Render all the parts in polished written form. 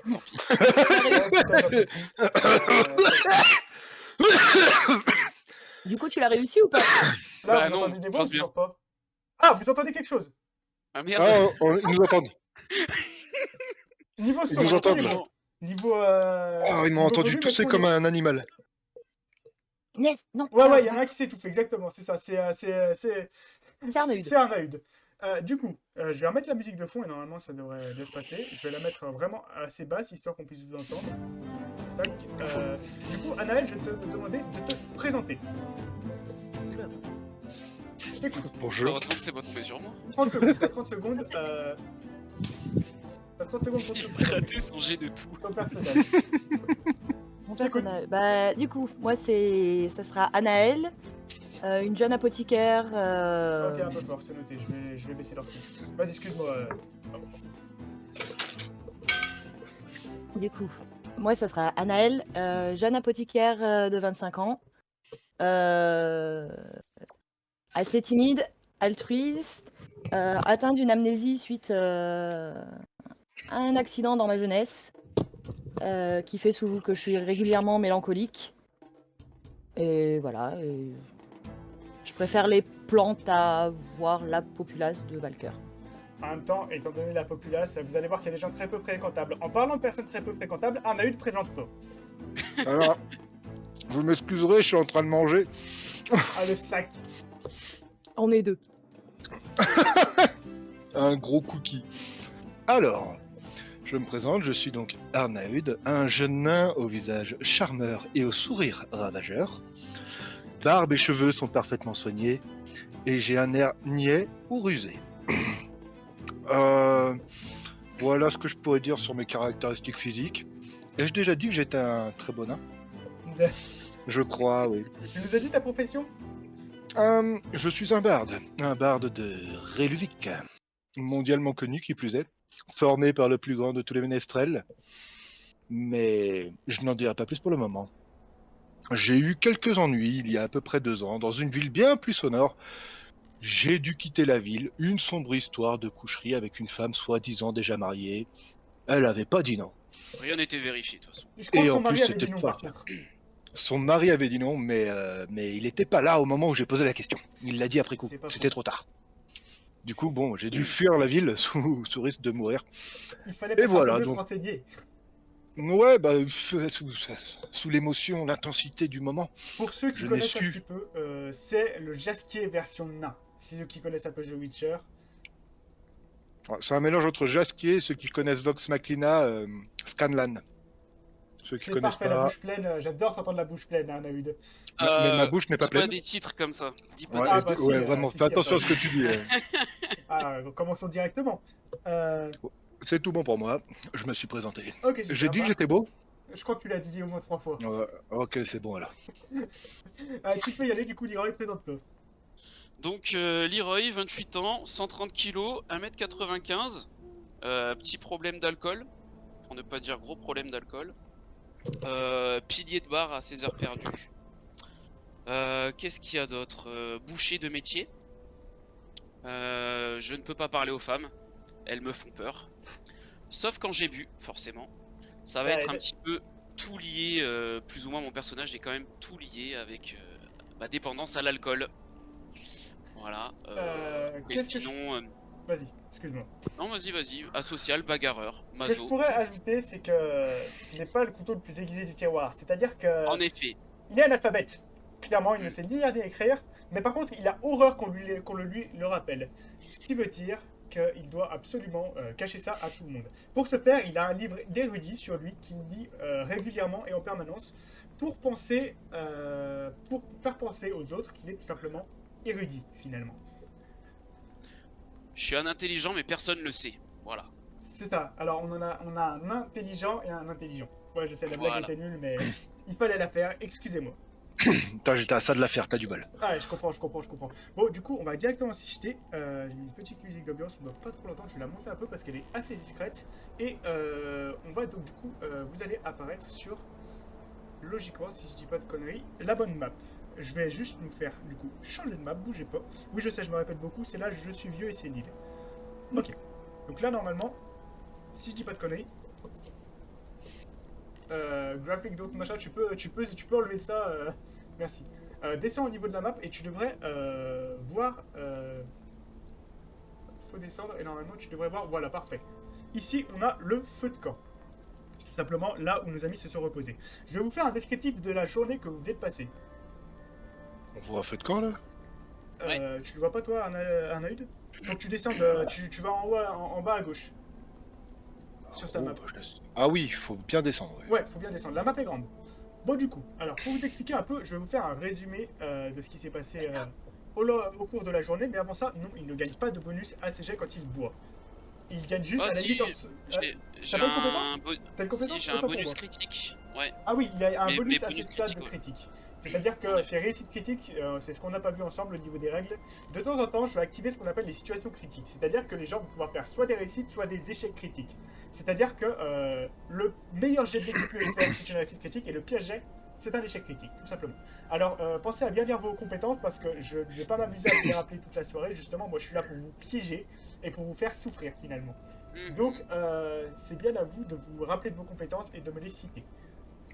Putain, j'en peux plus. Du coup, tu l'as réussi ou pas? Là, Bah vous non, entendez des je voix ou pense bien. toujours pas? Ah, vous entendez quelque chose? Ah merde. Ah, ils nous entendent. Niveau Ils son, nous est-ce qu'on entendent est là. bon? Niveau, Oh, ils m'ont niveau entendu volume, est-ce tousser qu'on est comme bon? un animal. Yes, non, Ouais, il y en a un qui s'étouffe, exactement, c'est ça, c'est Arnaud. c'est Arnaud. Du coup, je vais remettre la musique de fond et normalement ça devrait bien se passer. Je vais la mettre vraiment assez basse histoire qu'on puisse vous entendre. Tac. Du coup, Anaël, je vais te demander de te présenter. Je t'écoute. Bonjour. Heureusement que c'est pas tombé sur moi. 30 secondes, t'as 30 secondes. T'as 30 secondes pour te Il a présenter. raté son jet de tout. Ton personnage. Mon J'écoute. personnage. Bah, du coup, moi, ça sera Anaël, une jeune apothicaire. Ok, un peu fort, c'est noté, je vais baisser leur son. Vas-y, excuse-moi. Du coup, moi, ça sera Anaël, jeune apothicaire de 25 ans, assez timide, altruiste, atteinte d'une amnésie suite à un accident dans ma jeunesse, qui fait que je suis régulièrement mélancolique. Et voilà. Je préfère les plantes à voir la populace de Valker. En même temps, étant donné la populace, vous allez voir qu'il y a des gens très peu fréquentables. En parlant de personnes très peu fréquentables, Arnaud présente pas. Alors, vous m'excuserez, je suis en train de manger. Ah, le sac. On est deux. Un gros cookie. Alors, je me présente, je suis donc Arnaud, un jeune nain au visage charmeur et au sourire ravageur. Barbe et cheveux sont parfaitement soignés et j'ai un air niais ou rusé. Voilà ce que je pourrais dire sur mes caractéristiques physiques. Ai-je déjà dit que j'étais un très bon nain? Je crois, oui. Tu nous as dit ta profession? Je suis un barde de Reluvik, mondialement connu qui plus est, formé par le plus grand de tous les ménestrels, mais je n'en dirai pas plus pour le moment. J'ai eu quelques ennuis il y a à peu près 2 ans, dans une ville bien plus sonore. J'ai dû quitter la ville, une sombre histoire de coucherie avec une femme soi-disant déjà mariée. Elle avait pas dit non. Rien n'était vérifié de toute façon. Je crois Et que en son plus, mari avait c'était dit non pas par le cas. contre. Son mari avait dit non, mais il était pas là au moment où j'ai posé la question. Il l'a dit après coup. C'est pas C'était faux. trop tard. Du coup, bon, j'ai dû fuir la ville sous risque de mourir. Il fallait Et peut-être un voilà, peu mieux se donc. renseigner. Ouais, bah, sous l'émotion, l'intensité du moment. Pour ceux qui Je n'ai connaissent un su. petit peu, c'est le Jaskier version nain. Si ceux qui connaissent un peu The Witcher. C'est un mélange entre Jaskier, ceux qui connaissent Vox Machina, Scanlan. Ceux qui C'est connaissent parfait, la pas. bouche pleine. J'adore t'entendre la bouche pleine, Arnaud. Mais ma bouche n'est pas Dis pas pleine. des titres comme ça. Dis pas Ouais, Ah, des bah titres. si, vraiment, si, fais si, attention à attends. ce que tu dis. Ah, commençons directement. C'est tout bon pour moi. Je me suis présenté. Ok, super. J'ai dit que bah, j'étais beau. Je crois que tu l'as dit au moins 3 fois. Ok, c'est bon alors. Tu peux y aller, du coup, Leroy, présente-toi. Donc Leroy, 28 ans, 130 kg, 1m95. Petit problème d'alcool. Pour ne pas dire gros problème d'alcool. Pilier de bar à 16 heures perdues. Qu'est-ce qu'il y a d'autre? Boucher de métier. Je ne peux pas parler aux femmes. Elles me font peur. Sauf quand j'ai bu, forcément. Ça va être un petit peu tout lié, plus ou moins mon personnage est quand même tout lié avec ma dépendance à l'alcool. Voilà. Et Qu'est-ce que sinon... Vas-y, excuse-moi. Non, vas-y. Asocial, bagarreur, Ce que je maso. pourrais ajouter, c'est que ce n'est pas le couteau le plus aiguisé du tiroir. C'est-à-dire que En effet. il est analphabète. Clairement, il ne sait ni lire ni écrire. Mais par contre, il a horreur qu'on lui le rappelle. Ce qui veut dire qu'il doit absolument cacher ça à tout le monde. Pour ce faire, il a un livre d'érudit sur lui qu'il lit régulièrement et en permanence pour faire penser aux autres qu'il est tout simplement érudit, finalement. Je suis un intelligent, mais personne ne le sait. Voilà. C'est ça. Alors, on a un intelligent et un intelligent. Ouais, je sais, la blague Voilà. était nulle, mais il fallait la faire. Excusez-moi. Putain, j'étais à ça de la faire, t'as du bol. Ah, je comprends. Bon, du coup, on va directement s'y jeter. J'ai mis une petite musique d'ambiance, on ne va pas trop longtemps, je vais la monter un peu parce qu'elle est assez discrète. Et on va donc, du coup, vous allez apparaître sur, logiquement, si je dis pas de conneries, la bonne map. Je vais juste nous faire, du coup, changer de map, bougez pas. Oui, je sais, je me répète beaucoup, c'est là, je suis vieux et sénile. Ok. Donc là, normalement, si je dis pas de conneries, graphic donc machin, tu peux enlever ça, merci. Descends au niveau de la map et tu devrais voir, faut descendre et normalement tu devrais voir, voilà, parfait. Ici, on a le feu de camp. Tout simplement là où nos amis se sont reposés. Je vais vous faire un descriptif de la journée que vous venez de passer. On voit un feu de camp là? Tu le vois pas toi, Arnaud? Donc tu descends, tu vas en haut, en bas à gauche. Sur ta map. Ah oui, il faut bien descendre. Ouais, faut bien descendre. La map est grande. Bon, du coup, alors pour vous expliquer un peu, je vais vous faire un résumé de ce qui s'est passé au cours de la journée. Mais avant ça, non, il ne gagne pas de bonus ACG quand il boit. Il gagne juste à la limite. J'ai pas une compétence T'as une compétence? Si, j'ai un bonus critique. Ouais. Ah oui, il a un bonus à bonus ses stades de critiques, ouais. critique. C'est-à-dire que ces réussites critiques, c'est ce qu'on n'a pas vu ensemble au niveau des règles. De temps en temps, je vais activer ce qu'on appelle les situations critiques. C'est-à-dire que les gens vont pouvoir faire soit des réussites, soit des échecs critiques. C'est-à-dire que le meilleur jet de dés que vous pouvez faire, c'est une réussite critique, et le pire jet, c'est un échec critique, tout simplement. Alors, pensez à bien lire vos compétences, parce que je ne vais pas m'amuser à vous les rappeler toute la soirée. Justement, moi, je suis là pour vous piéger et pour vous faire souffrir, finalement. Donc, c'est bien à vous de vous rappeler de vos compétences et de me les citer.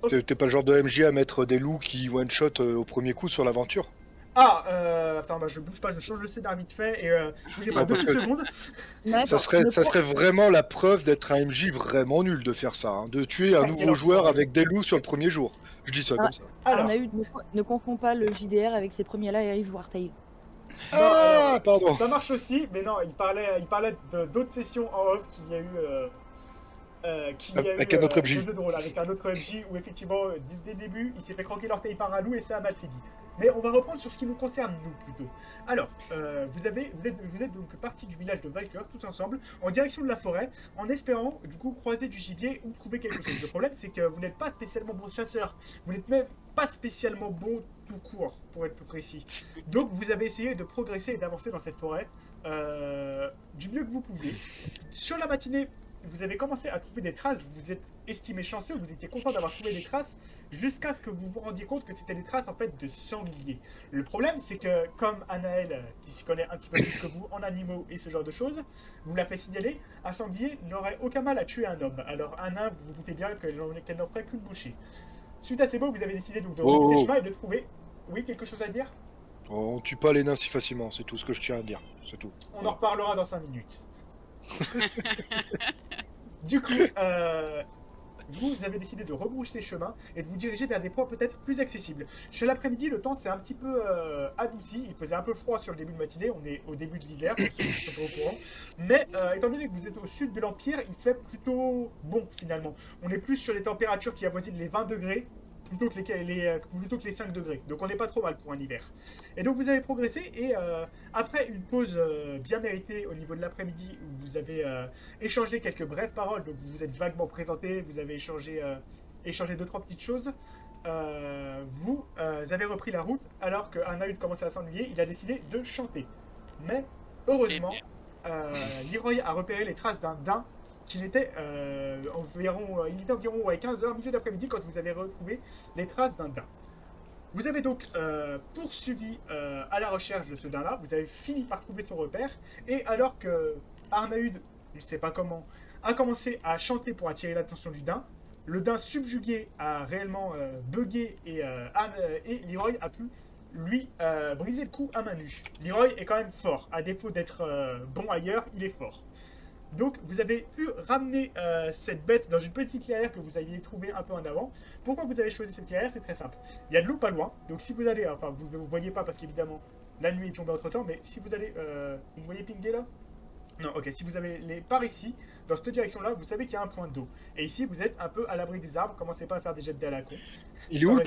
Okay. T'es pas le genre de MJ à mettre des loups qui one-shot au premier coup sur l'aventure? Ah, attends, bah je bouge pas, je change le scénar vite fait et bougez pas 2 petites secondes. Ça serait vraiment la preuve d'être un MJ vraiment nul de faire ça, hein, de tuer un nouveau joueur avec des loups sur le premier jour. Je dis ça comme ça. Alors, ne confond pas le JDR avec ses premiers live Wartail. Ah, pardon. Ça marche aussi, mais non, il parlait d'autres sessions en off qu'il y a eu. Avec un autre MJ. Avec un autre MJ où effectivement, dès le début, il s'est fait croquer l'orteil par un loup et ça a mal fait dit. Mais on va reprendre sur ce qui nous concerne, nous, plutôt. Alors, vous êtes donc partis du village de Valker, tous ensemble, en direction de la forêt, en espérant, du coup, croiser du gibier ou trouver quelque chose. Le problème, c'est que vous n'êtes pas spécialement bon chasseur. Vous n'êtes même pas spécialement bon tout court, pour être plus précis. Donc, vous avez essayé de progresser et d'avancer dans cette forêt du mieux que vous pouviez. Sur la matinée, vous avez commencé à trouver des traces, vous êtes estimé chanceux, vous étiez content d'avoir trouvé des traces, jusqu'à ce que vous vous rendiez compte que c'était des traces en fait de sangliers. Le problème, c'est que comme Anaël, qui s'y connaît un petit peu plus que vous en animaux et ce genre de choses, vous l'a fait signaler, un sanglier n'aurait aucun mal à tuer un homme. Alors un nain, vous vous doutez bien qu'elle n'en ferait qu'une bouchée. Suite à ces mots, vous avez décidé donc de remonter chemin et de trouver... Oui, quelque chose à dire? On tue pas les nains si facilement, c'est tout ce que je tiens à dire, c'est tout. On en reparlera dans 5 minutes. Du coup, vous avez décidé de rebrousser chemin et de vous diriger vers des points peut-être plus accessibles. Sur l'après-midi, le temps s'est un petit peu adouci. Il faisait un peu froid sur le début de matinée. On est au début de l'hiver, pour ceux qui sont pas au courant. Mais étant donné que vous êtes au sud de l'Empire, il fait plutôt bon finalement. On est plus sur les températures qui avoisinent les 20 degrés. Plutôt que les 5 degrés. Donc on n'est pas trop mal pour un hiver. Et donc vous avez progressé et après une pause bien méritée au niveau de l'après-midi où vous avez échangé quelques brèves paroles, donc vous vous êtes vaguement présenté, vous avez échangé 2-3 petites choses, vous avez repris la route alors qu'un Aud commençait à s'ennuyer, il a décidé de chanter. Mais heureusement, Leroy a repéré les traces d'un daim qu'il était environ 15h, milieu d'après-midi, quand vous avez retrouvé les traces d'un daim. Vous avez donc poursuivi à la recherche de ce daim-là, vous avez fini par trouver son repère, et alors que Arnaud, je ne sais pas comment, a commencé à chanter pour attirer l'attention du daim, le daim subjugué a réellement bugué et Leroy a pu lui briser le cou à main nue. Leroy est quand même fort, à défaut d'être bon ailleurs, il est fort. Donc vous avez pu ramener cette bête dans une petite clairière que vous aviez trouvée un peu en avant. Pourquoi vous avez choisi cette clairière? C'est très simple. Il y a de l'eau pas loin, donc si vous allez, enfin vous ne voyez pas parce qu'évidemment la nuit est tombée entre temps, mais si vous allez, vous voyez pinguer là? Non, ok, si vous avez les par ici, dans cette direction-là, vous savez qu'il y a un point d'eau. Et ici, vous êtes un peu à l'abri des arbres, commencez pas à faire des jets de dés à la con. Il est où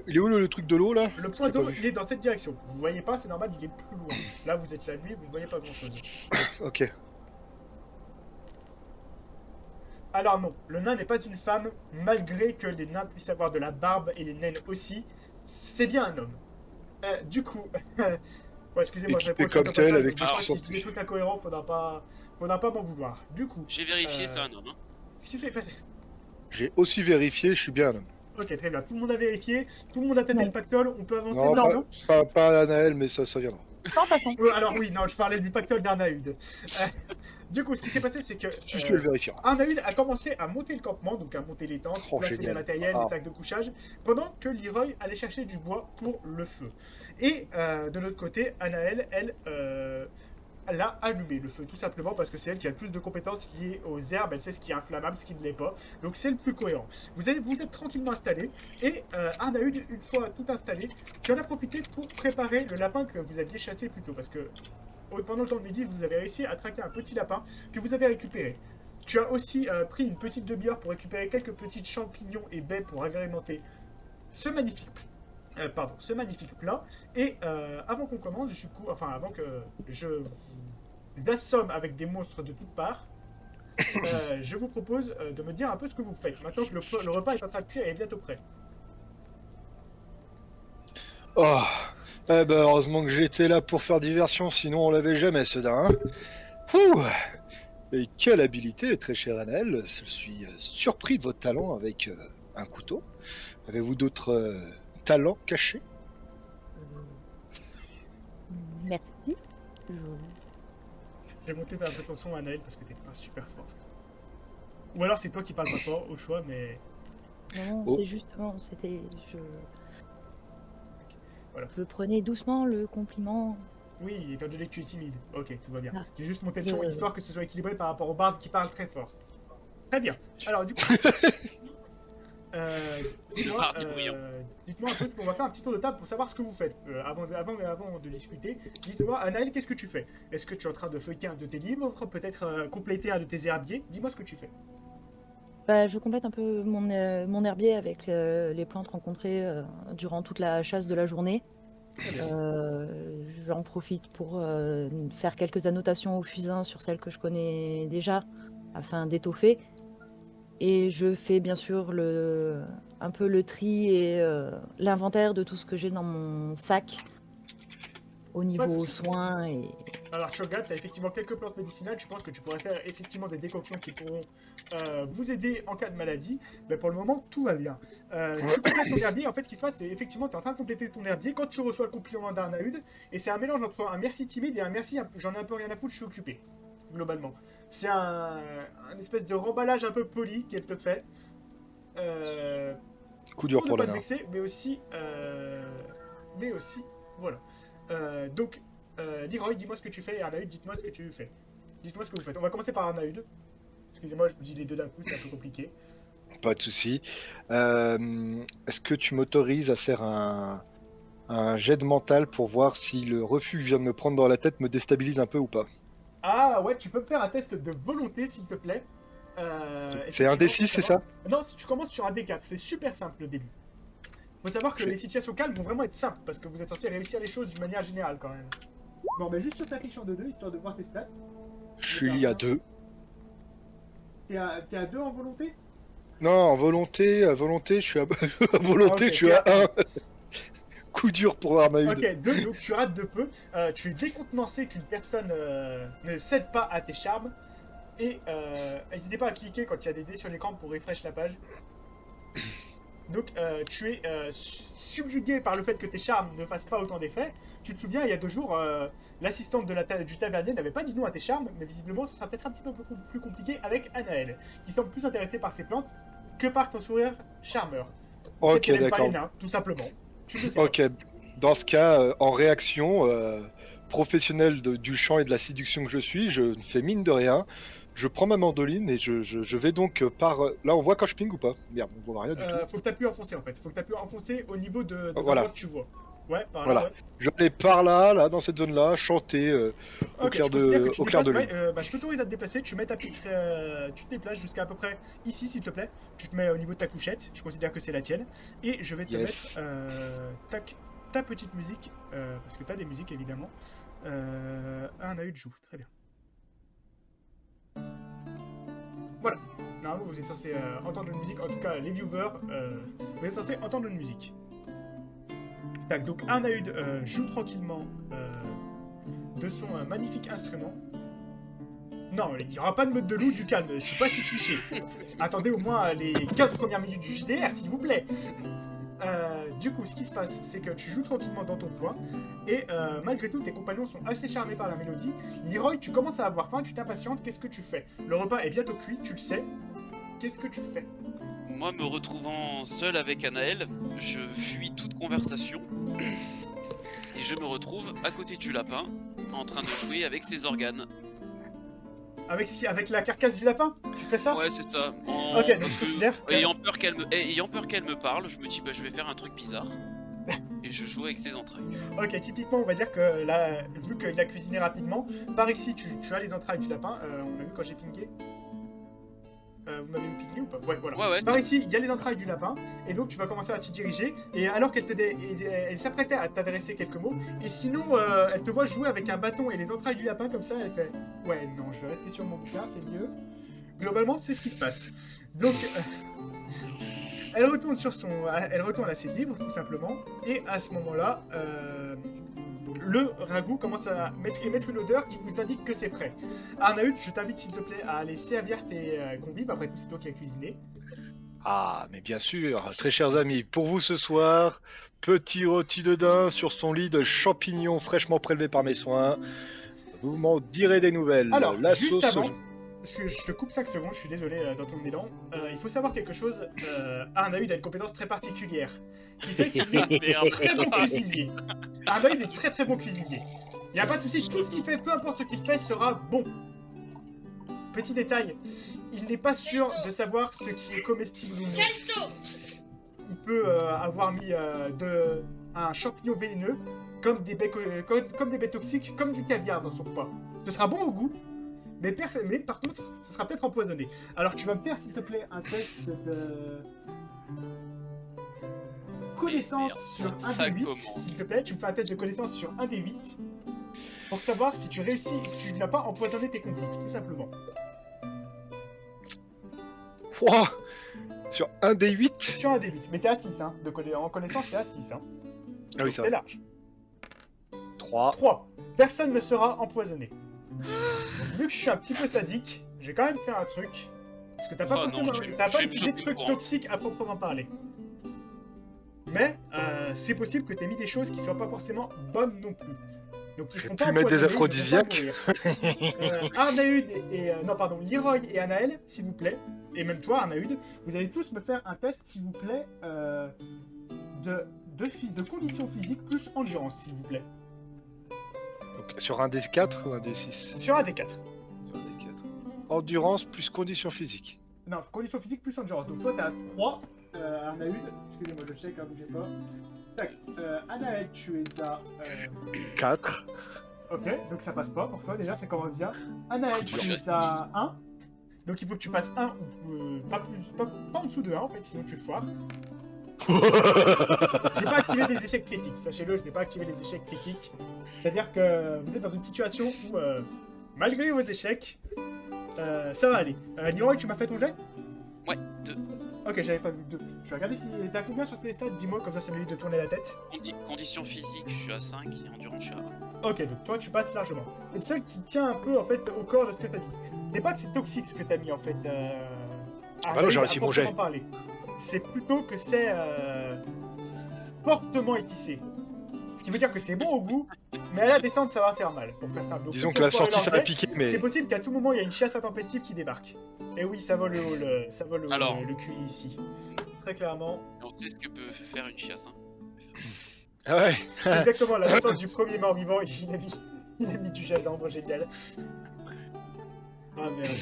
il est où le truc de l'eau là? Le point d'eau, il est dans cette direction. Vous ne voyez pas, c'est normal, il est plus loin. Là, vous êtes la nuit, vous ne voyez pas grand-chose. Ok. Alors non, le nain n'est pas une femme, malgré que les nains puissent avoir de la barbe et les naines aussi. C'est bien un homme. Du coup, ouais, excusez-moi, je réponds comme tel avec si je dis des trucs incohérents, faudra pas m'en vouloir. Du coup, j'ai vérifié, c'est un homme. Hein. Ce qui s'est passé. J'ai aussi vérifié, je suis bien un homme. Ok, très bien. Tout le monde a vérifié, tout le monde a tâté le pactole, on peut avancer. Non, pas Anaël, mais ça viendra. Sans façon. Alors oui, non, je parlais du pactole d'Arnaud. Du coup, ce qui s'est passé, c'est que Je te le vérifie. Arnaud a commencé à monter le campement, donc à monter les tentes, Oh, placer les génial. matériels, Ah. les sacs de couchage, pendant que Leroy allait chercher du bois pour le feu. Et de l'autre côté, Anaël, elle a allumé le feu, tout simplement parce que c'est elle qui a le plus de compétences liées aux herbes, elle sait ce qui est inflammable, ce qui ne l'est pas, donc c'est le plus cohérent. Vous êtes tranquillement installé, et Arnaud, une fois tout installé, tu en as profité pour préparer le lapin que vous aviez chassé plus tôt, parce que pendant le temps de midi, vous avez réussi à traquer un petit lapin que vous avez récupéré. Tu as aussi pris une petite demi-heure pour récupérer quelques petits champignons et baies pour agrémenter ce magnifique plat. Et avant qu'on commence, du coup, enfin avant que je vous assomme avec des monstres de toutes parts, je vous propose de me dire un peu ce que vous faites. Maintenant que le repas est en train de cuire et est bientôt prêt. Oh, eh ben heureusement que j'étais là pour faire diversion, sinon on l'avait jamais, ceux-là. Hein. Ouh. Et quelle habilité, très cher Anel. Je suis surpris de votre talent avec un couteau. Avez-vous d'autres talents cachés? Merci. J'ai monté un peu ton son, Anaël, parce que t'es pas super forte. Ou alors c'est toi qui parles pas fort, au choix, mais... Non, Oh. c'est justement, c'était... Voilà. Je prenais doucement le compliment. Oui, étant donné que tu es timide. Ok, tout va bien. Ah. J'ai juste monté le son, Je- histoire que ce soit équilibré par rapport au barde qui parle très fort. Très bien. Alors, du coup... dites-moi, barde est bruyant. dites-moi un peu, on va faire un petit tour de table pour savoir ce que vous faites. Avant de discuter, dites-moi, Anaël, qu'est-ce que tu fais? Est-ce que tu es en train de feuilleter un de tes livres, peut-être compléter un de tes herbiers? Dis-moi ce que tu fais. Bah, je complète un peu mon herbier avec les plantes rencontrées durant toute la chasse de la journée. Très bien. J'en profite pour faire quelques annotations au fusain sur celles que je connais déjà, afin d'étoffer. Et je fais bien sûr un peu le tri et l'inventaire de tout ce que j'ai dans mon sac au Pas de niveau souci. soins et Alors, Chogat, tu as effectivement quelques plantes médicinales. Je pense que tu pourrais faire effectivement des décoctions qui pourront vous aider en cas de maladie. Mais pour le moment, tout va bien. Tu complètes ton herbier. En fait, ce qui se passe, c'est effectivement, tu es en train de compléter ton herbier quand tu reçois le compliment d'Arnaud. Et c'est un mélange entre un merci timide et un merci j'en ai un peu rien à foutre, je suis occupé. Globalement. C'est un espèce de remballage un peu poli qu'elle te fait. Coup dur Pour pour ne la pas te nain. vexer, mais aussi, voilà. Donc, Leroy, dis-moi ce que tu fais, et Arnaud, dites-moi ce que tu fais. Dites-moi ce que vous faites. On va commencer par Arnaud. Excusez-moi, je vous dis les deux d'un coup, c'est un peu compliqué. Pas de souci. Est-ce que tu m'autorises à faire un jet de mental pour voir si le refus que je viens de me prendre dans la tête me déstabilise un peu ou pas? Ah ouais, tu peux me faire un test de volonté, s'il te plaît. C'est un Effectivement, D6, c'est ça? Non, si tu commences sur un D4, c'est super simple le début. Faut savoir que Ok. les situations calmes vont vraiment être simples, parce que vous êtes censé réussir les choses d'une manière générale quand même. Bon, bah juste sur ta fiche en 2-2, histoire de voir tes stats. Je suis à 2. T'es à 2 en volonté? Non, en volonté, je suis à, à volonté, Ok, je suis à 1. Coup dur pour Arnaud. Ok, 2, donc tu rates de peu. Tu es décontenancé qu'une personne ne cède pas à tes charmes. Et n'hésitez pas à cliquer quand il y a des dés sur l'écran pour refresh la page. Donc tu es subjugué par le fait que tes charmes ne fassent pas autant d'effets. Tu te souviens, il y a 2 jours, l'assistante du tavernier n'avait pas dit non à tes charmes, mais visiblement ce sera peut-être un petit peu plus compliqué avec Anaël, qui semble plus intéressée par ses plantes que par ton sourire charmeur. Peut-être Ok, qu'elle aime pas d'accord. les nains, tout simplement. Tu le sais. Ok, dans ce cas, en réaction, professionnel du chant et de la séduction que je suis, je ne fais mine de rien. Je prends ma mandoline et je vais donc par... Là, on voit quand je ping ou pas? Merde, on voit rien du tout. Faut que tu appuies enfoncer en fait. Faut que tu appuies enfoncer au niveau des Voilà. endroits que tu vois. Ouais, par là. Voilà. Ouais. Je vais par là, dans cette zone-là, chanter au Ok, clair je considère que tu au clair de déplaces, lune. ouais, je t'autorise à te déplacer, tu mets ta petite, tu te déplaces jusqu'à à peu près ici s'il te plaît, tu te mets au niveau de ta couchette, je considère que c'est la tienne, et je vais te Yes. mettre ta petite musique, parce que tu as des musiques évidemment, un œil de joue, très bien. Voilà, normalement vous êtes censé entendre une musique, en tout cas les viewers, vous êtes censé entendre une musique. Tac, donc Arnaud joue tranquillement de son magnifique instrument. Non, il n'y aura pas de mode de loup, du calme, je suis pas si cliché. Attendez au moins les 15 premières minutes du JDR, s'il vous plaît. Du coup, ce qui se passe, c'est que tu joues tranquillement dans ton coin, et malgré tout, tes compagnons sont assez charmés par la mélodie. Leroy, tu commences à avoir faim, tu t'impatientes, qu'est-ce que tu fais? Le repas est bientôt cuit, tu le sais. Qu'est-ce que tu fais? Moi, me retrouvant seul avec Anaël, je fuis toute conversation et je me retrouve à côté du lapin en train de jouer avec ses organes. Avec la carcasse du lapin? Tu fais ça? Ouais, c'est ça. Ok, donc Parce je que, considère que... ayant peur qu'elle me parle, je me dis bah je vais faire un truc bizarre et je joue avec ses entrailles. Ok, typiquement, on va dire que là, vu qu'il a cuisiné rapidement, par ici, tu as les entrailles du lapin. On a vu quand j'ai pingé. Vous m'avez pingé ou pas? Ouais, voilà. Ouais, Par ici, il y a les entrailles du lapin, et donc tu vas commencer à t'y diriger, et alors qu'elle elle s'apprêtait à t'adresser quelques mots, et sinon, elle te voit jouer avec un bâton et les entrailles du lapin, comme ça, elle fait « Ouais, non, je vais rester sur mon bouquin, c'est mieux. » Globalement, c'est ce qui se passe. Donc, elle retourne à ses livres, tout simplement, et à ce moment-là, le ragoût commence à émettre une odeur qui vous indique que c'est prêt. Arnaud, je t'invite s'il te plaît à aller servir tes convives, après tout c'est toi qui as cuisiné. Ah, mais bien sûr, très chers amis, pour vous ce soir, petit rôti de daim sur son lit de champignons fraîchement prélevés par mes soins. Vous m'en direz des nouvelles. Alors, La juste sauce... avant, parce que je te coupe 5 secondes, je suis désolé dans ton élan, il faut savoir quelque chose, Arnaud a une compétence très particulière, qui fait qu'il est un très bon cuisinier. Arnaud est très très bon cuisinier. Il n'y a pas de souci, tout ce qu'il fait, peu importe ce qu'il fait, sera bon. Petit détail, il n'est pas sûr de savoir ce qui est comestible ou non. Il peut avoir mis un champignon vénéneux, comme des baies toxiques, comme du caviar dans son repas. Ce sera bon au goût, mais par contre, ce sera peut-être empoisonné. Alors tu vas me faire, s'il te plaît, un test de connaissance sur un des 8, s'il te plaît. Tu me fais un test de connaissance sur un des 8, pour savoir si tu réussis et que tu n'as pas empoisonné tes convives, tout simplement. Ouah, sur un des 8? Sur un des 8, mais t'es à 6, hein. En connaissance, t'es à 6, hein. Ah oui, ça T'es va. large. 3. 3. Personne ne sera empoisonné. Donc, vu que je suis un petit peu sadique, je vais quand même faire un truc. Parce que t'as pas forcément t'as pas utilisé de trucs toxiques à proprement parler. Mais c'est possible que t'aies mis des choses qui soient pas forcément bonnes non plus. Donc ils Je vais seront pas plus mettre des empoisonnés, aphrodisiaques. Arnaud et non pardon, Leroy et Anaël, s'il vous plaît, et même toi Arnaud, vous allez tous me faire un test, s'il vous plaît, de conditions physiques plus endurance, s'il vous plaît. Donc, sur un des 4 ou un des 6? Sur un des 4. Sur un des 4. Endurance plus conditions physiques. Non, conditions physiques plus endurance. Donc toi t'as 3, Arnaud, excusez-moi je check, hein, bougez pas. Tac, Anaël, tu es à 4. Ok, donc ça passe pas pour toi déjà, ça commence bien. Anaël, tu Je es suis à 1. Donc il faut que tu passes 1 ou pas en dessous de 1 en fait, sinon tu foires. J'ai pas activé des échecs critiques, sachez-le, je n'ai pas activé les échecs critiques. C'est-à-dire que vous êtes dans une situation où, malgré vos échecs, ça va aller. Leroy, tu m'as fait ton jet? Ouais, 2. Ok, j'avais pas vu 2. Je vais regarder si t'as combien sur tes stats, dis-moi, comme ça m'évite de tourner la tête. Conditions physiques, je suis à 5 et endurance, je suis à 1. Ok, donc toi tu passes largement. C'est le seul qui tient un peu en fait au corps de ce que t'as dit. C'est pas que c'est toxique ce que t'as mis en fait. Ah non, j'ai réussi mon jet. C'est plutôt que c'est fortement épicé. Ce qui veut dire que c'est bon au goût, mais à la descente ça va faire mal, pour faire simple. Donc, Disons si que tu la foires sortie ça l'orgueil, va piquer, mais... c'est possible qu'à tout moment il y a une chiasse intempestive qui débarque. Et oui, ça vole Alors. le QI ici. Très clairement. On sait ce que peut faire une chiasse. Hein. Ah ouais. C'est exactement la naissance du premier mort-vivant et il a mis du gel d'ambre, génial. Ah merde.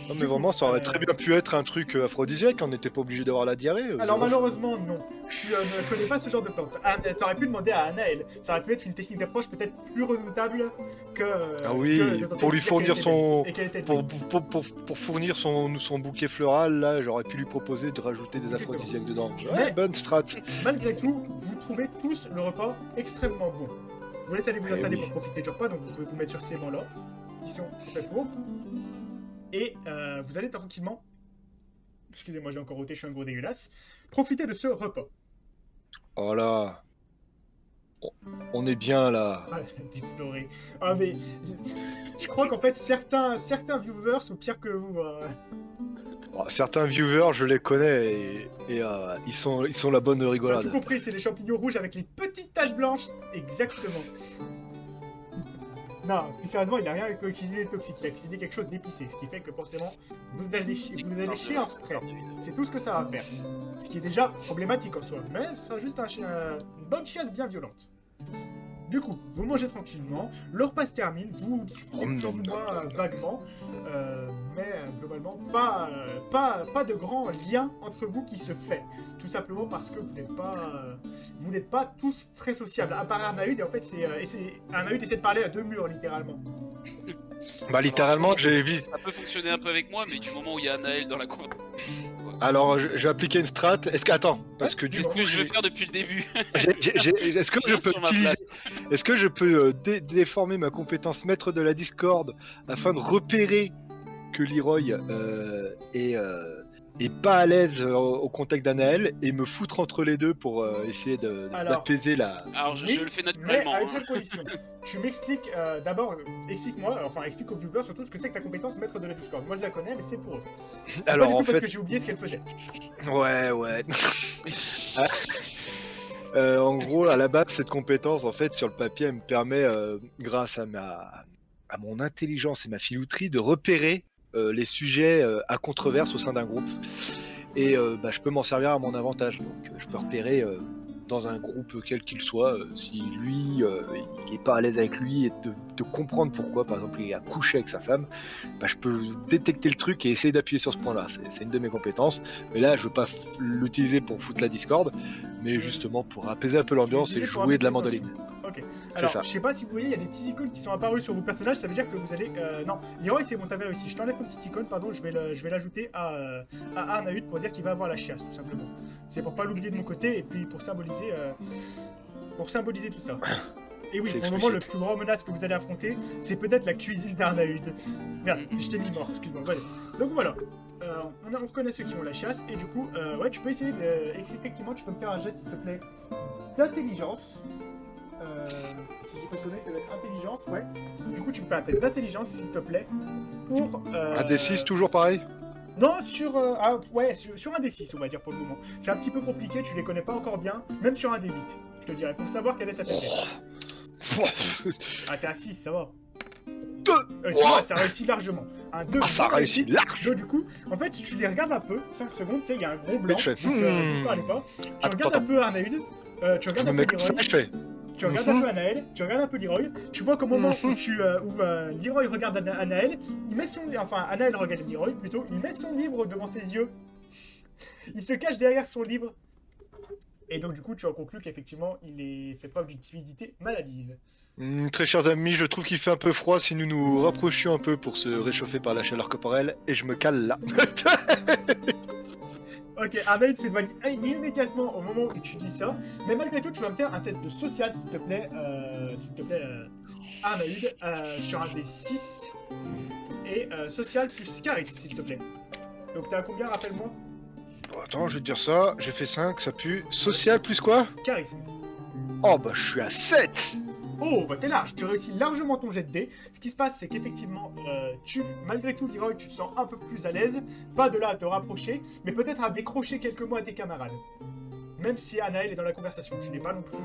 Non mais vraiment, ça aurait très bien pu être un truc aphrodisiaque, on n'était pas obligé d'avoir la diarrhée. Alors zéro. malheureusement non, tu ne connais pas ce genre de plante. T'aurais pu demander à Anaël, ça aurait pu être une technique d'approche peut-être plus redoutable que... Ah oui, pour lui fournir son... Pour... Pour fournir son bouquet floral, là, j'aurais pu lui proposer de rajouter des aphrodisiaques dedans. Ouais, Mais- bonne strat. Malgré tout, vous trouvez tous le repas extrêmement bon. Je vous laisse aller vous installer oui. pour profiter du repas, donc vous pouvez vous mettre sur ces bancs-là, qui sont faits pour. Et vous allez tranquillement, excusez-moi j'ai encore roté, je suis un gros dégueulasse, profiter de ce repas. Voilà. On est bien là. Ah, déploré. Ah mais, je crois qu'en fait certains viewers sont pires que vous. Bon, certains viewers, je les connais et ils sont la bonne T'as tout rigolade. compris, c'est les champignons rouges avec les petites taches blanches. Exactement. Non, plus sérieusement, il n'a rien cuisiné de toxique, il a cuisiné quelque chose d'épicé, ce qui fait que forcément, vous allez chier en secret. C'est tout ce que ça va faire. Ce qui est déjà problématique en soi, mais ce sera juste une bonne chiasse bien violente. Du coup, vous mangez tranquillement, le repas se termine, vous discutez plus ou moins vaguement, mais globalement, pas de grand lien entre vous qui se fait. Tout simplement parce que vous n'êtes pas tous très sociables. À part Arnaud, et en fait, Arnaud essaie de parler à deux murs, littéralement. Bah littéralement, j'ai vu. Ça peut fonctionner un peu avec moi, mais du moment où il y a Anaël dans la cour. Alors, j'ai appliqué une strat. Est-ce que attends, parce que du C'est ce coup, que je veux faire depuis le début. est-ce que je Viens peux sur ma utiliser, place. est-ce que je peux déformer ma compétence maître de la Discord afin de repérer que Leroy est pas à l'aise au contact d'Anaël et me foutre entre les deux pour essayer d'apaiser la. Alors Oui, je le fais mais naturellement. à une hein. seule condition. Tu m'expliques, d'abord, explique-moi, enfin explique aux viewers surtout ce que c'est que ta compétence maître de la Discord. Moi je la connais, mais c'est pour eux. C'est Alors pas du en tout parce fait, que j'ai oublié ce qu'elle faisait. ouais. En gros, à la base, cette compétence, en fait, sur le papier, elle me permet, grâce à mon intelligence et ma filouterie, de repérer les sujets à controverse au sein d'un groupe. Et bah, je peux m'en servir à mon avantage. Donc, je peux repérer dans un groupe quel qu'il soit, si lui, il est pas à l'aise avec lui, et de comprendre pourquoi, par exemple, il a couché avec sa femme, bah, je peux détecter le truc et essayer d'appuyer sur ce point-là. C'est une de mes compétences. Mais là, je veux pas l'utiliser pour foutre la discorde, mais justement pour apaiser un peu l'ambiance et jouer de la mandoline. Ok. C'est Alors, ça. je sais pas si vous voyez, il y a des petits icônes qui sont apparus sur vos personnages, ça veut dire que vous allez... non, Leroy, c'est bon, t'avais réussi. Je t'enlève ton petit icône, pardon, je vais l'ajouter à Arnaud pour dire qu'il va avoir la chiasse, tout simplement. C'est pour pas l'oublier de mon côté, et puis pour symboliser tout ça. Et oui, C'est pour le moment, le explicite. plus grand menace que vous allez affronter, c'est peut-être la cuisine d'Arnaud. Merde, je t'ai mis mort, excuse-moi. Voilà. Donc voilà. On reconnaît ceux qui ont la chasse, et du coup, ouais, tu peux essayer de... Effectivement, tu peux me faire un geste, s'il te plaît, d'intelligence. Si j'ai pas donné, ça va être intelligence, ouais. Du coup, tu me fais un test d'intelligence, s'il te plaît, pour... Un D6 toujours pareil. Non, sur un D6, on va dire, pour le moment. C'est un petit peu compliqué, tu les connais pas encore bien, même sur un D8, je te dirais, pour savoir quelle est sa faiblesse. Ah, t'es à 6, ça va. 2. Tu vois, ça réussit largement. Un 2, Ah, ça réussit large. Donc, du coup, en fait, si tu les regardes un peu, 5 secondes, tu sais, il y a un gros blanc, Et je donc fais, tu parlais pas. Tu regardes un peu Arnaud, tu Je regardes me un mets peu comme ça, Leroy. je fais. Tu regardes un peu Anaël, tu regardes un peu Leroy, tu vois qu'au moment où Leroy regarde Anaël, il met son... Enfin, Anaël regarde Leroy, plutôt, il met son livre devant ses yeux. Il se cache derrière son livre. Et donc, du coup, tu en conclus qu'effectivement, il est fait preuve d'une timidité maladive. Très chers amis, je trouve qu'il fait un peu froid si nous nous rapprochions un peu pour se réchauffer par la chaleur corporelle, et je me cale là. Ok, Anaël s'éloigne immédiatement au moment où tu dis ça. Mais malgré tout, tu vas me faire un test de social, s'il te plaît, Arnaud, sur un des 6. Et social plus charisme, s'il te plaît. Donc, t'as combien, rappelle-moi? Bon, attends, je vais te dire ça, j'ai fait 5, ça pue. Social plus quoi? Charisme. Oh bah je suis à 7. Oh, bah t'es large, tu réussis largement ton jet de dés. Ce qui se passe, c'est qu'effectivement, malgré tout, Leroy, tu te sens un peu plus à l'aise. Pas de là à te rapprocher, mais peut-être à décrocher quelques mots à tes camarades. Même si Anaël est dans la conversation. Tu n'es pas non plus...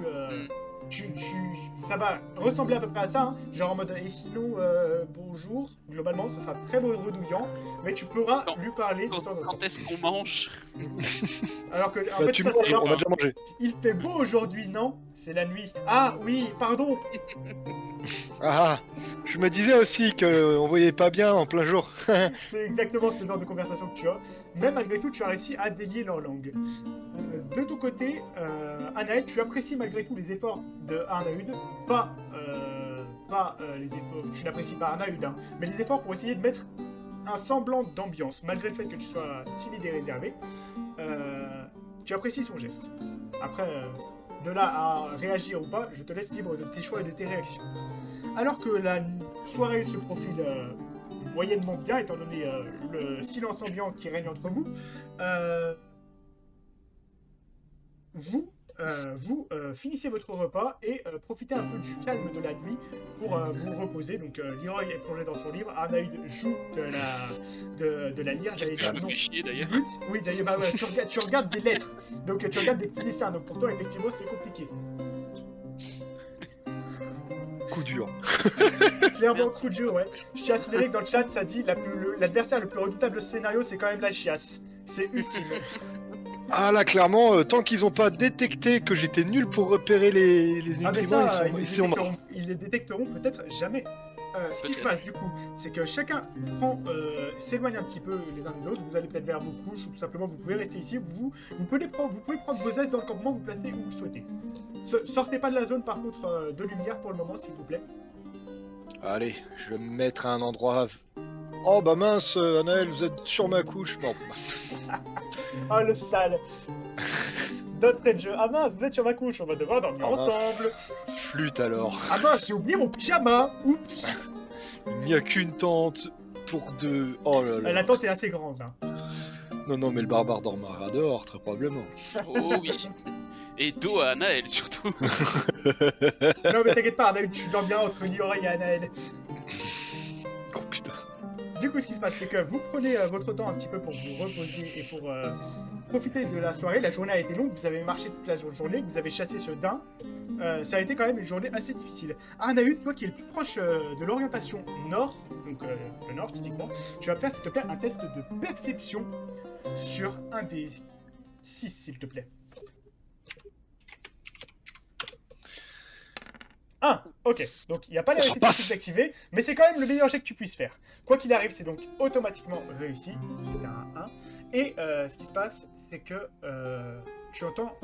ça va ressembler à peu près à ça, hein. Genre en mode, et sinon, bonjour. Globalement, ce sera très redouillant, mais tu pourras lui parler de temps en temps. Quand est-ce qu'on mange? Alors que, en Bah fait, tu ça, manges, c'est on a déjà mangé. il fait beau aujourd'hui, non? C'est la nuit. Ah oui, pardon. Ah, je me disais aussi qu'on voyait pas bien en plein jour. C'est exactement le genre de conversation que tu as. Mais malgré tout, tu as réussi à délier leur langue. De ton côté, Anaël, tu apprécies malgré tout les efforts de Arnaud. Pas les efforts... Tu n'apprécies pas Arnaud, hein, mais les efforts pour essayer de mettre un semblant d'ambiance. Malgré le fait que tu sois timide et réservé, tu apprécies son geste. Après, de là à réagir ou pas, je te laisse libre de tes choix et de tes réactions. Alors que la soirée se profile moyennement bien, étant donné le silence ambiant qui règne entre vous, vous vous finissez votre repas et profitez un peu du calme de la nuit pour vous reposer. Donc Leroy est plongé dans son livre, Arnaud joue de la lyre, Qu'est-ce j'allais que je dire me non, fais chier du d'ailleurs? but. Oui, d'ailleurs, bah, ouais, tu regardes des lettres, donc tu regardes des petits dessins, donc pour toi effectivement c'est compliqué. Coup dur. Clairement, Merde, coup dur, ouais. Chiasse Lyrique dans le chat, ça dit l'adversaire le plus redoutable scénario, c'est quand même la chiasse. C'est ultime. Ah là, clairement, tant qu'ils ont pas détecté que j'étais nul pour repérer les Ah mais nutriments, ça, ils sont morts. ils les détecteront peut-être jamais. Ce qui se Peut-être. passe du coup, c'est que chacun s'éloigne un petit peu les uns des autres. Vous allez peut-être vers vos couches ou tout simplement vous pouvez rester ici. Vous pouvez prendre vos aises dans le campement, vous placez où vous le souhaitez. Sortez pas de la zone par contre de lumière pour le moment s'il vous plaît. Allez, je vais me mettre à un endroit... Oh bah mince, Anaël, vous êtes sur ma couche. Non. Oh le sale. D'entrée de jeu. Ah mince, vous êtes sur ma couche, on va devoir dormir Oh, mince. ensemble. Flûte alors. Ah mince, j'ai oublié mon pyjama. Oups. Il n'y a qu'une tente pour deux. Oh là là. La tente est assez grande. Hein. Non, non, mais le barbare dormira dehors, très probablement. Oh oui. Et dos à Anaël surtout. Non mais t'inquiète pas, Arnaud, tu dors bien entre Leroy et Anaël. Oh putain. Du coup, ce qui se passe, c'est que vous prenez votre temps un petit peu pour vous reposer et pour profiter de la soirée. La journée a été longue, vous avez marché toute la journée, vous avez chassé ce daim. Ça a été quand même une journée assez difficile. Arnaud, toi qui es le plus proche de l'orientation nord, donc le nord typiquement, tu vas me faire s'il te plaît un test de perception sur un des 6 s'il te plaît. 1, ok, donc il n'y a pas les réussites passe. possibles d'activer, mais c'est quand même le meilleur jet que tu puisses faire. Quoi qu'il arrive, c'est donc automatiquement réussi, c'est un 1. Et ce qui se passe, c'est que tu entends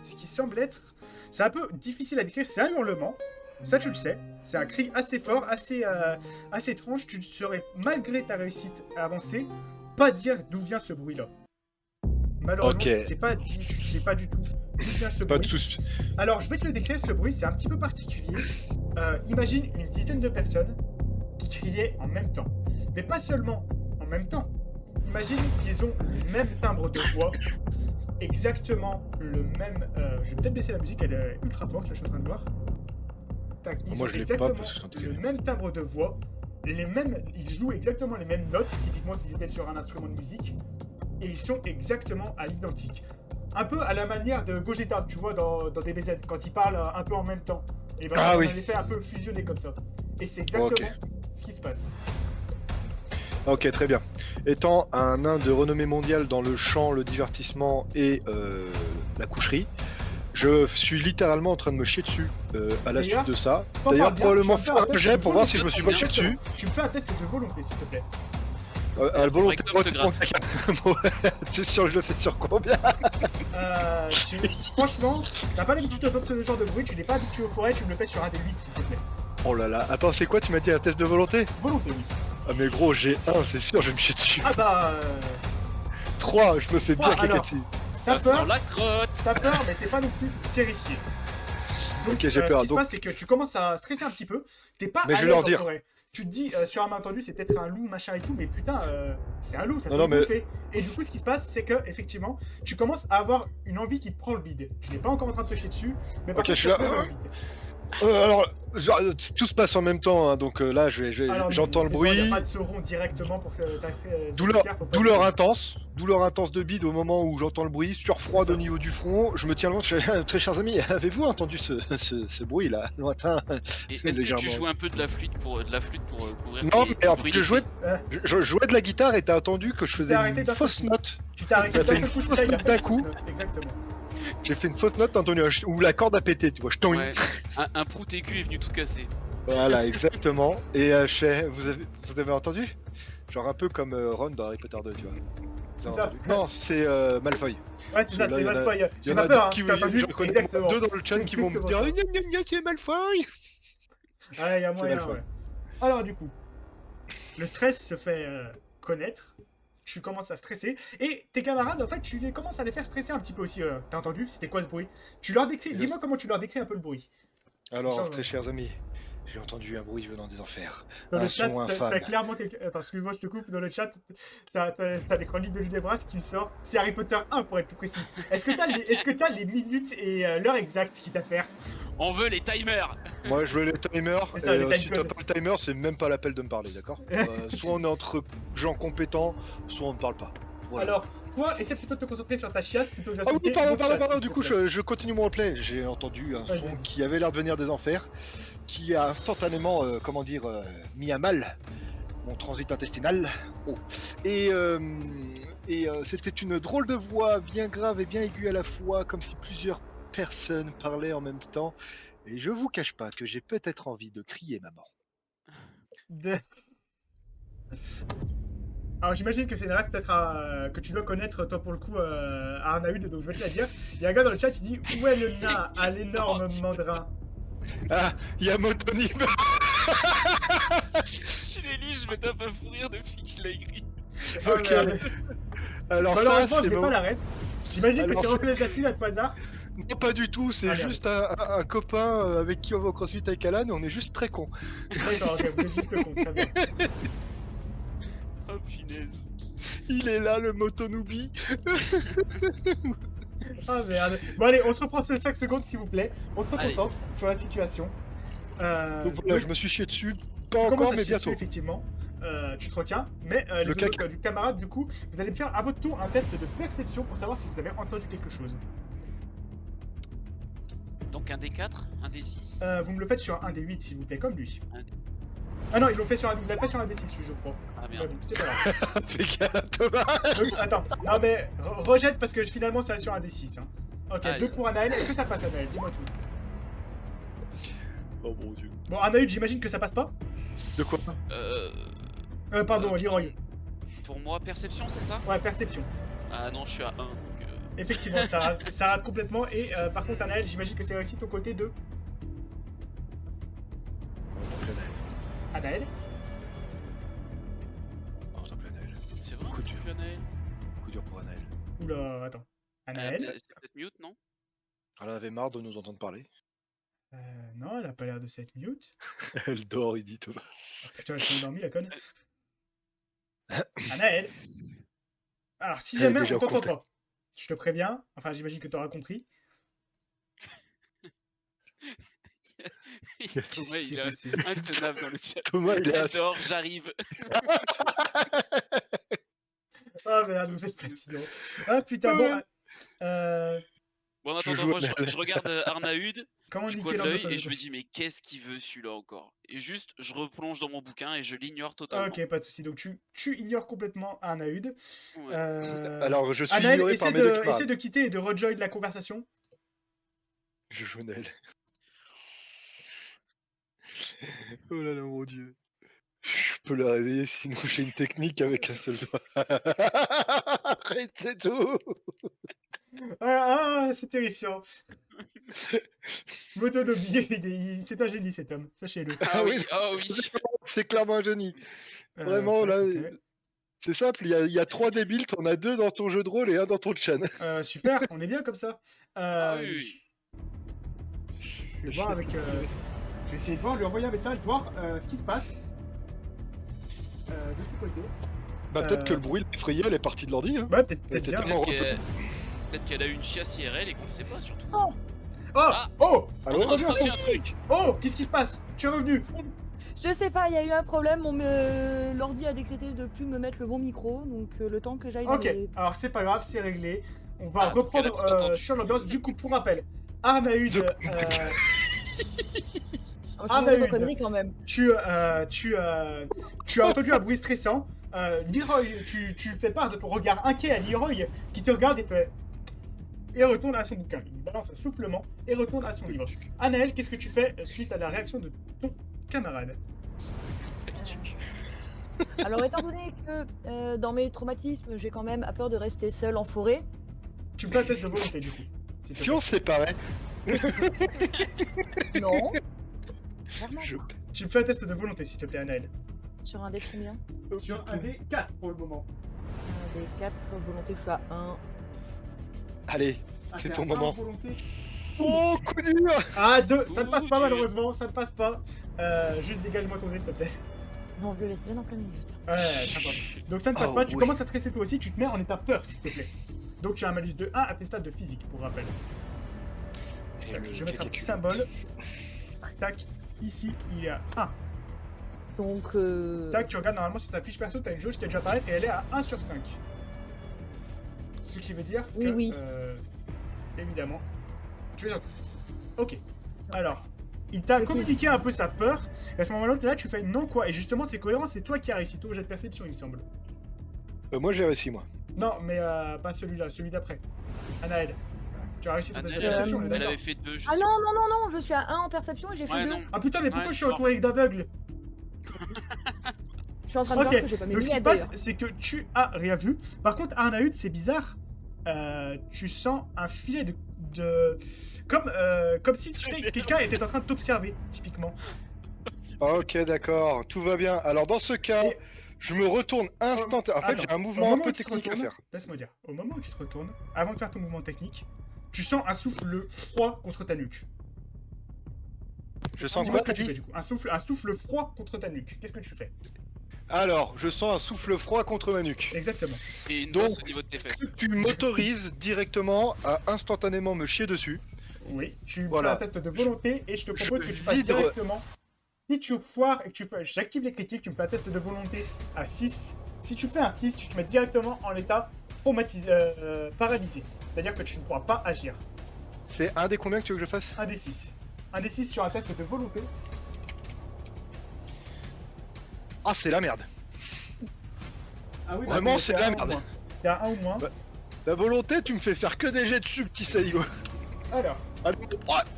ce qui semble être... C'est un peu difficile à décrire, c'est un hurlement, ça tu le sais, c'est un cri assez fort, assez étrange, tu ne saurais, malgré ta réussite avancée, pas dire d'où vient ce bruit-là. Malheureusement, Ok. tu ne sais pas du tout d'où vient ce Pas de bruit. soucis. Alors, je vais te le décrire, ce bruit, c'est un petit peu particulier. Imagine une dizaine de personnes qui criaient en même temps. Mais pas seulement en même temps. Imagine qu'ils ont le même timbre de voix, exactement le même... je vais peut-être baisser la musique, elle est ultra forte, là, je suis en train de voir. Tac, ils Moi, ont je l'ai pas exactement parce que je suis en train de le regarder. même timbre de voix, ils jouent exactement les mêmes notes, typiquement s'ils étaient sur un instrument de musique, et ils sont exactement à l'identique. Un peu à la manière de Gogeta, tu vois, dans DBZ, quand ils parlent un peu en même temps. Et ben, Ah on oui. avait fait un peu fusionner comme ça. Et c'est exactement ce qui se passe. Ok, très bien. Étant un nain de renommée mondiale dans le chant, le divertissement et la coucherie, je suis littéralement en train de me chier dessus à la D'ailleurs, suite de ça. t'en D'ailleurs, parles bien, probablement tu vas faire me un faire un jet test pour de voir si je me suis pas chié volonté. dessus. Tu me fais un test de volonté, s'il te plaît. À la volonté Rectum te gratte. Tu es sûr que je le fais sur combien? Franchement, t'as pas l'habitude d'entendre ce genre de bruit, tu n'es pas habitué aux forêts, tu me le fais sur un des 8, s'il te plaît. Oh là là, attends, c'est quoi? Tu m'as dit un test de volonté? Volonté, oui. Ah mais gros, j'ai 1, c'est sûr, je vais me chier dessus. Ah bah... 3, je me fais bien Trois, caca alors. dessus. Ça T'as sent peur la crotte. T'as peur, mais t'es pas non plus terrifié. Donc, Ok, j'ai peur, ce qui se donc- passe, c'est que tu commences à stresser un petit peu. T'es pas Mais à je vais l'aise leur en dire. forêt. Tu te dis, sur un malentendu, c'est peut-être un loup, machin et tout, mais putain, c'est un loup, ça peut Non, non, te mais- bouffer. Et du coup, ce qui se passe, c'est que, effectivement, tu commences à avoir une envie qui te prend le bide. Tu n'es pas encore en train de te chier dessus, mais par Ok, contre, je suis ça là. te prend le bide. Alors, genre, tout se passe en même temps, hein, donc là, Alors, j'entends le Il n'y a bruit. pas de sauron directement pour Douleur intense de bide au moment où j'entends le bruit, surfroide C'est ça. au niveau du front. Je me tiens loin, je fais, très chers amis, avez-vous entendu ce bruit là, lointain? Et Fait est-ce que tu légèrement. joues un peu de la flûte pour couvrir Non, les mais en bruits fait, je des jouais, cris je jouais de la guitare et t'as entendu que je Tu faisais t'es arrêté une d'un seul fausse coup. note. Tu t'es arrêté Ça d'un fait seul une coup, fausse c'est ça, il a note fait d'un une coup. fausse note, exactement. J'ai fait une fausse note, Antonio, où la corde a pété, tu vois, je t'en Ouais, un prout aigu est venu tout casser. Voilà, exactement. Et je fais, vous avez entendu? Genre un peu comme Ron dans Harry Potter 2, tu vois. Vous C'est avez ça. entendu? Non, c'est Malfoy. Ouais, c'est ça, Là, c'est il y en a- Malfoy. Il y J'ai en pas a peur, deux hein, qui, t'as entendu? je reconnais Exactement. deux dans le chat qui vont me dire Exactement gna gna gna, c'est Malfoy. Ouais, il y a C'est moyen, Malfoy. ouais. Alors, du coup, le stress se fait connaître. Tu commences à stresser. Et tes camarades, en fait, commences à les faire stresser un petit peu aussi. T'as entendu? C'était quoi ce bruit? Tu leur décris. Dis-moi comment tu leur décris un peu le bruit. Alors, Genre, très chers amis, J'ai entendu un bruit venant des enfers. Dans le Un chat, son t'as infâme. clairement quelqu'un. Attends, excuse-moi, je te coupe. Dans le chat, t'as les chroniques de Ludebras qui me sort. C'est Harry Potter 1 pour être plus précis. Est-ce que t'as les minutes et l'heure exacte qui t'a fait? On veut les timers. Moi, je veux les timers. C'est ça, Et les time si t'as codes. pas le timer, c'est même pas l'appel de me parler, d'accord Soit on est entre gens compétents, soit on ne parle pas. Voilà. Alors, toi, essaie plutôt de te concentrer sur ta chiasse plutôt que Ah oui, d'insulter pardon, mon chat, pardon, s'il du te coup, plaît. je continue mon replay. J'ai entendu un Vas-y, son vas-y. qui avait l'air de venir des enfers, qui a instantanément, mis à mal mon transit intestinal. Oh. Et c'était une drôle de voix, bien grave et bien aiguë à la fois, comme si plusieurs personnes parlaient en même temps. Et je vous cache pas que j'ai peut-être envie de crier maman. De- Alors j'imagine que c'est une rêve peut-être que tu dois connaître toi pour le coup à Arnaud, donc je vais te la dire. Il y a un gars dans le chat qui dit où est le nain à l'énorme mandrin. Ah, il y a Motonib. Je l'ai lu, je me tape à fou rire depuis qu'il a écrit. Ah, Ok. merde. Alors ça, Malheureusement je c'est n'ai pas la rêve. J'imagine que Alors, c'est c'est- reflet de la à tout hasard. Non, pas du tout, c'est Ah, merde. juste un copain avec qui on va au crossfit avec Alan et on est juste très cons. D'accord, ok, vous êtes juste le con, très bien. Oh punaise. Il est là, le Motonoubi. Ah merde. Bon allez, on se reprend sur 5 secondes s'il vous plaît. On se Allez. reconcentre sur la situation. Donc voilà, je me suis chié dessus. Pas Tu commences encore, à mais chier dessus, bientôt. effectivement. Tu te retiens, mais les Le deux caca. autres, du camarade, du coup, vous allez me faire à votre tour un test de perception pour savoir si vous avez entendu quelque chose. Donc un D4, un D6. Vous me le faites sur un des 8 s'il vous plaît, comme lui. Un- Ah non, il l'a fait sur un D6, je crois. Ah Mais merde. bon, c'est pas grave. Fais gaffe, Thomas. Donc, attends, non mais rejette parce que finalement ça va sur un D6. Hein. Ok, Allez. 2 pour Anaël. Est-ce que ça passe, Anaël? Dis-moi tout. Oh mon dieu. Bon, Anaël, j'imagine que ça passe pas. De quoi? Pardon, Leroy. Pour moi, perception, c'est ça? Ouais, perception. Ah non, je suis à 1. Donc, Effectivement, ça rate complètement. Et par contre, Anaël, j'imagine que c'est aussi ton côté de On entend plein Naël. Anaël. On entend plein Naël. c'est vrai Coup que dur. tu fais Anaël? Coup dur pour Anaël. Oula, attends. Anaël. C'est peut-être mute, non? Elle avait marre de nous entendre parler. Non, elle a pas l'air de s'être mute. Elle dort, il dit Thomas. Oh, putain, elle s'est endormie, la conne. Anaël. Alors, si Elle est jamais déjà on t'entend contactée. pas, je te préviens. Enfin, j'imagine que t'auras compris. Thomas, qui il s'est est passé intenable dans le chat. Thomas, il est là. J'adore, j'arrive. Ah merde, vous êtes fatigant. Ah putain, bon. Bon, en Je attendant, joue moi, à je, Naël. je regarde Arnaud, Comment je niquer colle l'ambiance l'œil et de- je me dis, mais qu'est-ce qu'il veut celui-là encore? Et juste, je replonge dans mon bouquin et je l'ignore Ah, totalement. ok, pas de soucis. Donc tu ignores complètement Arnaud. Ouais. Alors, je suis Anaël, ignoré par essaie mes deux de, camarades. essaie de quitter et de rejoin la conversation. Je joue Naël. Oh là là, mon dieu. Je peux le réveiller, sinon j'ai une technique avec un seul doigt. Arrête, c'est tout. C'est terrifiant. Motonomie, c'est un génie cet homme, sachez-le. Ah oui, oui. ah oui. C'est clairement un génie. Vraiment, là, ok. c'est simple, il y a 3 débiles, t'en as 2 dans ton jeu de rôle et 1 dans ton chan. Super, on est bien comme ça. Ah oui, oui. Je vais voir avec. Je vais essayer de voir, lui envoyer un message, voir ce qui se passe de son côté. Bah, peut-être que le bruit l'a effrayé, elle est partie de l'ordi. Hein. Ouais, peut-être C'est bien. tellement- Peut-être qu'elle a eu une chiasse IRL et qu'on ne sait pas surtout. Oh Ah. Oh Allô On a reviens, entendu un Sophie. truc. Oh Qu'est-ce qui se passe? Tu es revenu? Je sais pas, il y a eu un problème, l'ordi a décrété de plus me mettre le bon micro, donc le temps que j'aille dans Ok, les- alors c'est pas grave, c'est réglé. On va Ah, donc elle a reprendre tout entendu. sur l'ambiance. Du coup, pour rappel, Arnaud, The- Oh, je Ah, me bah, mets en une. connerie quand même. tu as entendu un bruit stressant. Leroy, tu fais part de ton regard inquiet à Leroy qui te regarde et fait. Et retourne à son bouquin. Il balance un soufflement et retourne à son livre. Anaël, qu'est-ce que tu fais suite à la réaction de ton camarade? Alors étant donné que dans mes traumatismes, j'ai quand même à peur de rester seule en forêt, Tu me fais un test de volonté du coup. s'il te Si plaît. on se séparait, non. Clairement. je... Tu me fais un test de volonté s'il te plaît, Anaël. Sur un dé combien? Sur un des 4 pour le moment. Un dé 4, volonté, je suis à 1. Allez, Ah, c'est t'es ton à un moment. volonté. Oh, coup dur. Ah, 2, ça ne passe pas Ouh, malheureusement, ça ne passe pas. Juste dégage-moi ton nez, s'il te plaît. Non, je le laisse bien en plein milieu. Ouais, sympa. Donc ça ne passe Oh, pas, tu oui. commences à stresser toi aussi, tu te mets en état peur, s'il te plaît. Donc tu as un malus de 1 à tes stats de physique, pour rappel. Et Tac, le je vais mettre un petit caca-culotte. symbole. Tac, ici, il y a 1. Donc, Tac, tu regardes normalement sur ta fiche perso, tu as une jauge qui a déjà apparaître et elle est à 1 sur 5. Ce qui veut dire que, Oui. évidemment, tu es en stress. Ok. Alors, il t'a communiqué un peu sa peur, et à ce moment-là, là, tu fais non quoi. Et justement, c'est cohérent, c'est toi qui as réussi ton jet de perception, il me semble. Moi, j'ai réussi, moi. Non, mais pas celui-là, celui d'après. Anaël, tu as réussi ton jet de Annelle, perception, on est elle d'accord. avait fait 2, je Ah sais non, pas. non, non, non, je suis à 1 en perception et j'ai fait Ouais, 2. non. Ah putain, mais pourquoi Ouais, je suis c'est entouré avec d'aveugles? Je suis en train de Ok, voir que j'ai pas mes donc ce qui se lunettes passe, d'ailleurs. c'est que tu as rien vu. Par contre, Arnaud, c'est bizarre. Tu sens un filet de... Comme si, tu sais, quelqu'un était en train de t'observer, typiquement. Ok, d'accord, tout va bien. Alors, dans ce cas, Et- je me retourne instantanément. En fait, Attends, j'ai un au mouvement un moment peu où tu te technique à retournes, faire. laisse-moi dire, au moment où tu te retournes, avant de faire ton mouvement technique, tu sens un souffle froid contre ta nuque. Je sens Dis-moi quoi, ce que t'as tu fais dit? du coup. Un souffle froid contre ta nuque. Qu'est-ce que tu fais? Alors, je sens un souffle froid contre ma nuque. Exactement. Et une Donc, bosse au niveau de tes fesses. Tu m'autorises directement à instantanément me chier dessus. Oui, tu Voilà. fais un test de volonté et je te propose Je que tu fasses vide- directement. Si tu foires et que tu fais... J'active les critiques, tu me fais un test de volonté à 6. Si tu fais un 6, tu te mets directement en état traumatisé, paralysé. C'est-à-dire que tu ne pourras pas agir. C'est un des combien que tu veux que je fasse? Un des 6. Un des 6 sur un test de volonté. Ah, c'est la merde. Ah oui, Vraiment, c'est de la merde. T'es à 1 ou moins. Ouais. La volonté, tu me fais faire que des jets dessus, petit Saigo. Alors, Allez, ouais,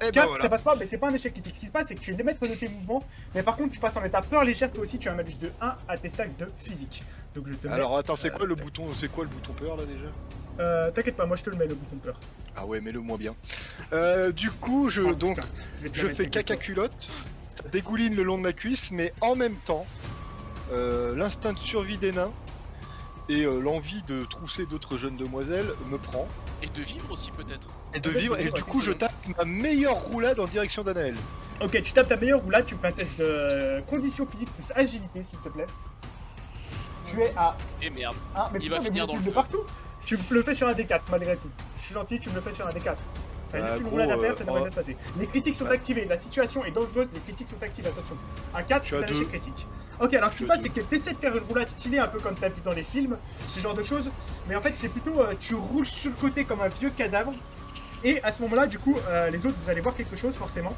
et ben 4, voilà. ça passe pas, mais c'est pas un échec critique. Ce qui se passe, c'est que tu es maître de tes mouvements, mais par contre, tu passes en état peur légère, toi aussi, tu as un malus de 1 à tes stacks de physique. Donc je te mets... Alors attends, c'est quoi le bouton peur là déjà? T'inquiète pas, moi je te le mets, le bouton peur. Ah ouais, mets-le moins bien. Du coup, Oh, donc putain, vais te la je mettre fais exactement. caca culotte, ça dégouline le long de ma cuisse, mais en même temps, l'instinct de survie des nains et l'envie de trousser d'autres jeunes demoiselles me prend. Et de vivre aussi peut-être. Et de Peut-être vivre, de et vivre, du coup je éventuellement. tape ma meilleure roulade en direction d'Anaël. Ok, tu tapes ta meilleure roulade, tu me fais un test de condition physique plus agilité, s'il te plaît. Tu es à Et merde. 1, mais Il va putain, mais finir vous dans le de feu. partout. Tu me le fais sur un D4, malgré tout. Je suis gentil, tu me le fais sur un D4. T'as juste une gros, roulade à faire, ça devrait oh. bien se passer. Les critiques sont Ouais. activées, la situation est dangereuse, les critiques sont activées, attention. Un 4, Tu c'est as un échec deux. critique. Ok, alors ce qui Tu se as passe, c'est deux. que t'essaies de faire une roulade stylée, un peu comme t'as vu dans les films, ce genre de choses, mais en fait, c'est plutôt, tu roules sur le côté comme un vieux cadavre, et à ce moment-là, du coup, les autres, vous allez voir quelque chose, forcément.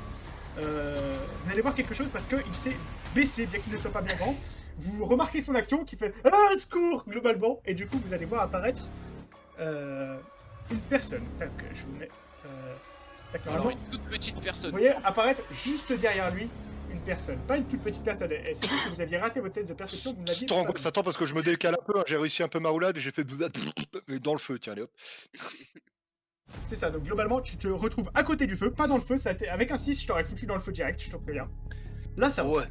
Vous allez voir quelque chose parce qu'il s'est baissé, bien qu'il ne soit pas bien grand. Vous remarquez son action qui fait « secours !» globalement, et du coup, vous allez voir apparaître une personne. Tac, je vous mets... tac, Alors normalement, une toute petite personne. vous voyez apparaître juste derrière lui une personne. Pas une toute petite personne. Et c'est vrai que vous aviez raté votre test de perception, vous ne l'aviez pas vu. Attends parce que je me décale un peu, hein, j'ai réussi un peu ma roulade et j'ai fait dans le feu, tiens allez hop. C'est ça, donc globalement, tu te retrouves à côté du feu, pas dans le feu. Ça a été... Avec un 6, je t'aurais foutu dans le feu direct, je te préviens. Là, ça va. Ouais.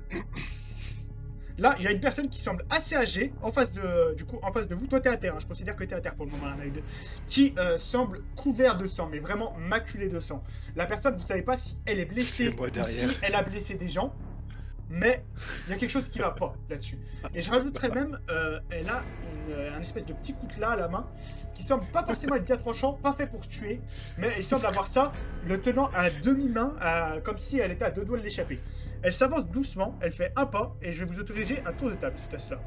Là, il y a une personne qui semble assez âgée en face de, en face de vous. Toi, t'es à terre. Hein. Je considère que t'es à terre pour le moment, Anaïd. Qui semble couvert de sang, mais vraiment maculé de sang. La personne, vous savez pas si elle est blessée C'est moi ou derrière. si elle a blessé des gens, mais il y a quelque chose qui va pas là-dessus. Et je rajouterais même, elle a un espèce de petit coutelas à la main qui semble pas forcément être bien tranchant, pas fait pour tuer, mais elle semble avoir ça, le tenant à demi-main, comme si elle était à deux doigts de l'échapper. Elle s'avance doucement, elle fait un pas, et je vais vous autoriser un tour de table suite à cela.